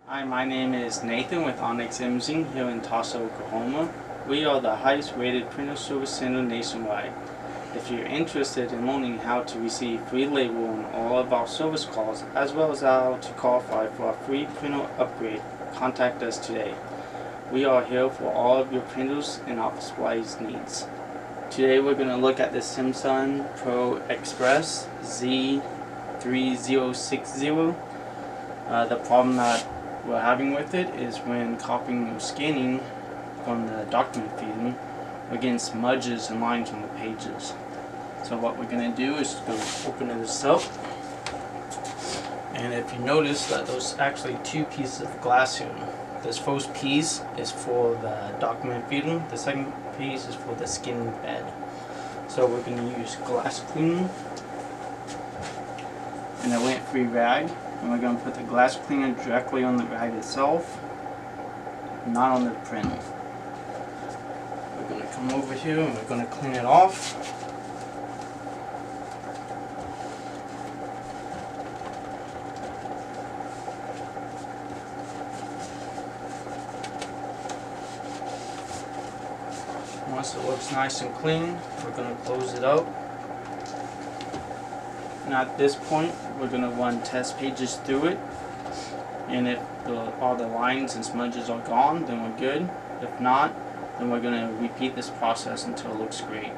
Hi, my name is Nathan with Onyx Imaging here in Tulsa, Oklahoma. We are the highest rated printer service center nationwide. If you're interested in learning how to receive free label on all of our service calls, as well as how to qualify for a free printer upgrade, contact us today. We are here for all of your printers and office supplies needs. Today we're going to look at the Samsung ProXpress C3060. The problem that we're having with it is when copying or scanning from the document feeding, we're getting smudges and lines on the pages. So what we're going to do is go open this up, and if you notice that there's actually two pieces of glass here. This first piece is for the document feeding, the second piece is for the skin bed. So we're going to use glass cleaner and a lint-free rag, and we're going to put the glass cleaner directly on the rag itself, not on the printer. We're going to come over here and we're going to clean it off. Once it looks nice and clean, we're going to close it out. And at this point, we're going to run test pages through it. And if all the lines and smudges are gone, then we're good. If not, then we're going to repeat this process until it looks great.